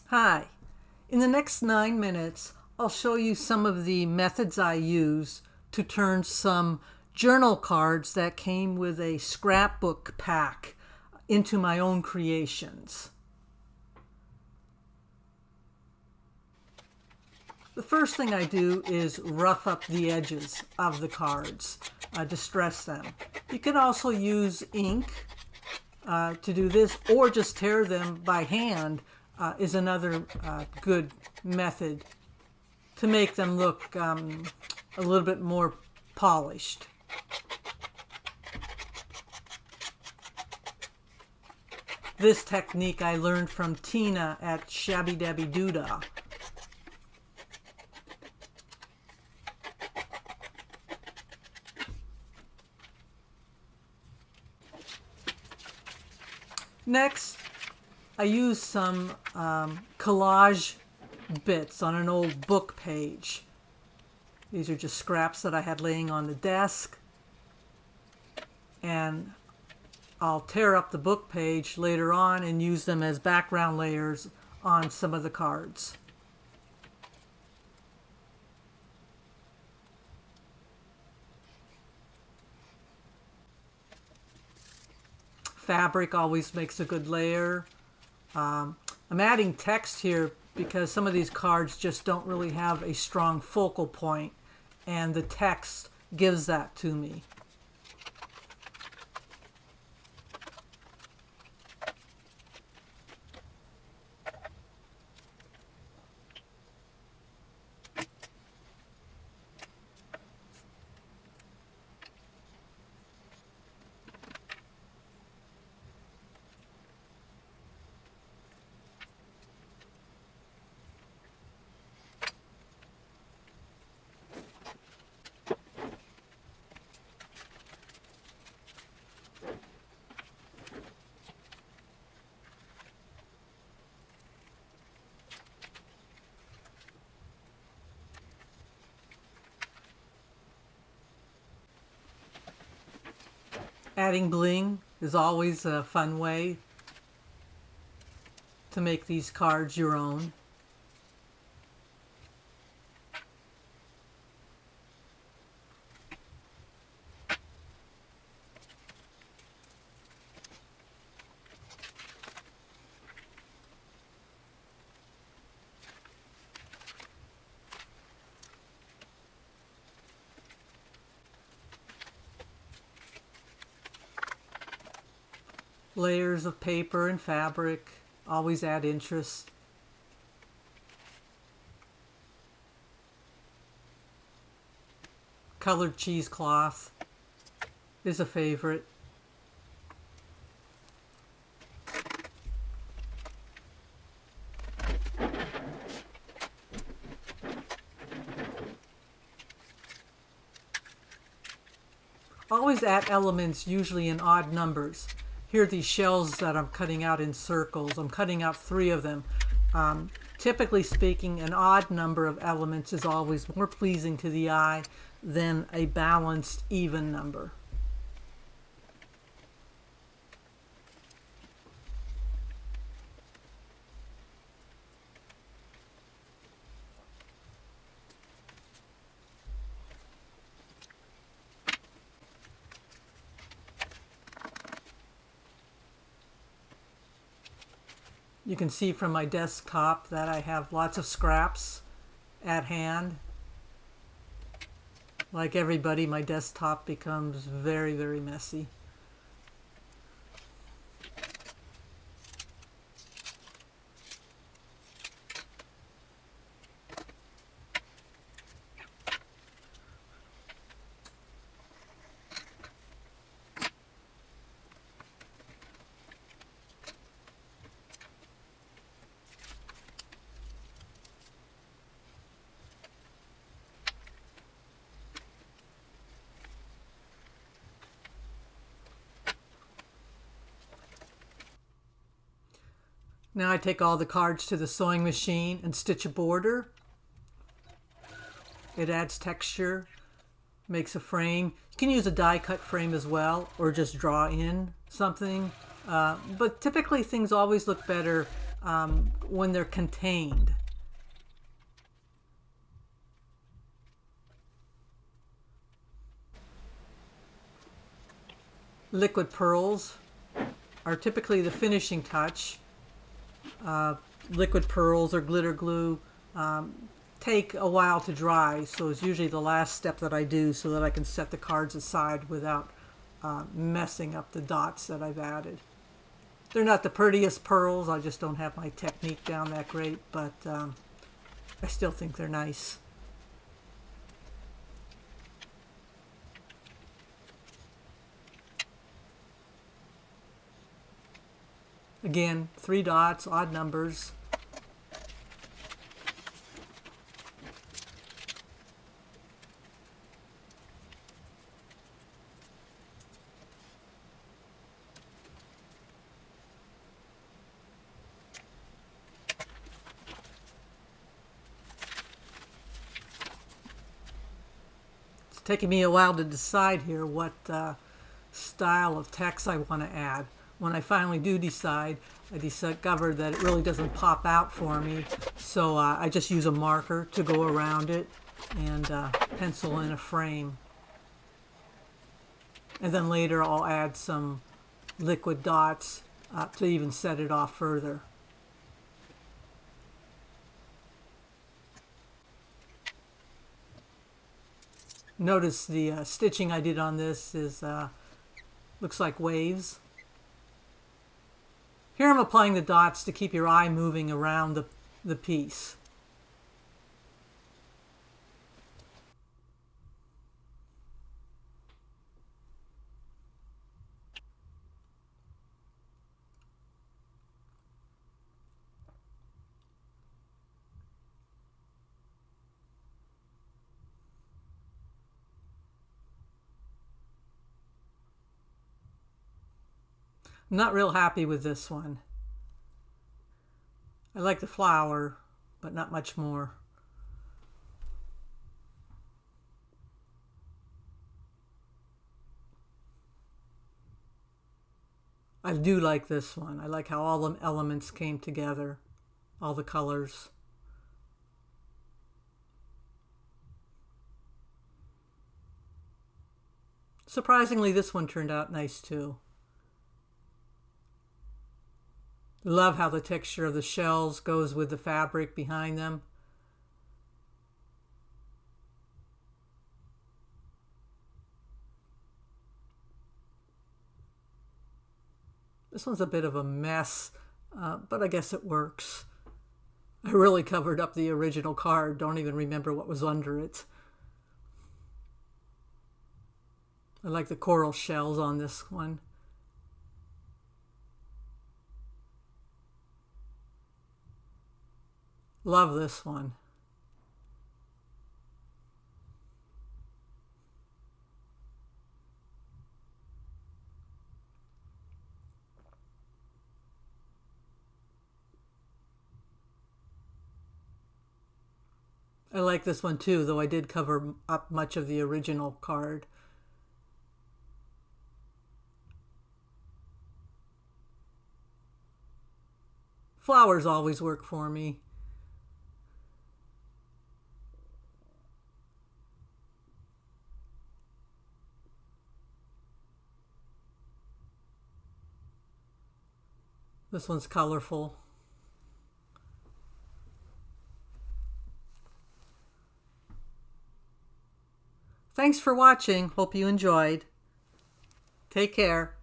Hi. In the next 9 minutes, I'll show you some of the methods I use to turn some journal cards that came with a scrapbook pack into my own creations. The first thing I do is rough up the edges of the cards, distress them. You can also use ink to do this, or just tear them by hand is another good method to make them look a little bit more polished. This technique I learned from Tina at Shabby Dabby Doodah. Next, I use some collage bits on an old book page. These are just scraps that I had laying on the desk, and I'll tear up the book page later on and use them as background layers on some of the cards. Fabric always makes a good layer. I'm adding text here because some of these cards just don't really have a strong focal point, and the text gives that to me. Adding bling is always a fun way to make these cards your own. Layers of paper and fabric always add interest. Colored cheesecloth is a favorite. Always add elements usually in odd numbers. Here are these shells that I'm cutting out in circles. I'm cutting out 3 of them. Typically speaking, an odd number of elements is always more pleasing to the eye than a balanced, even number. You can see from my desktop that I have lots of scraps at hand. Like everybody, my desktop becomes very, very messy. Now I take all the cards to the sewing machine and stitch a border. It adds texture, makes a frame. You can use a die cut frame as well, or just draw in something. But typically things always look better when they're contained. Liquid pearls are typically the finishing touch. Liquid pearls or glitter glue take a while to dry, so it's usually the last step that I do so that I can set the cards aside without messing up the dots that I've added. They're not the prettiest pearls, I just don't have my technique down that great, but I still think they're nice. Again, 3 dots, odd numbers. It's taking me a while to decide here what style of text I want to add. When I finally do decide, I discover that it really doesn't pop out for me, so I just use a marker to go around it and pencil in a frame. And then later I'll add some liquid dots to even set it off further. Notice the stitching I did on this is looks like waves. Here I'm applying the dots to keep your eye moving around the piece. I'm not real happy with this one. I like the flower, but not much more. I do like this one. I like how all the elements came together, all the colors. Surprisingly, this one turned out nice too. Love how the texture of the shells goes with the fabric behind them. This one's a bit of a mess, but I guess it works. I really covered up the original card. Don't even remember what was under it. I like the coral shells on this one. Love this one. I like this one too, though I did cover up much of the original card. Flowers always work for me. This one's colorful. Thanks for watching. Hope you enjoyed. Take care.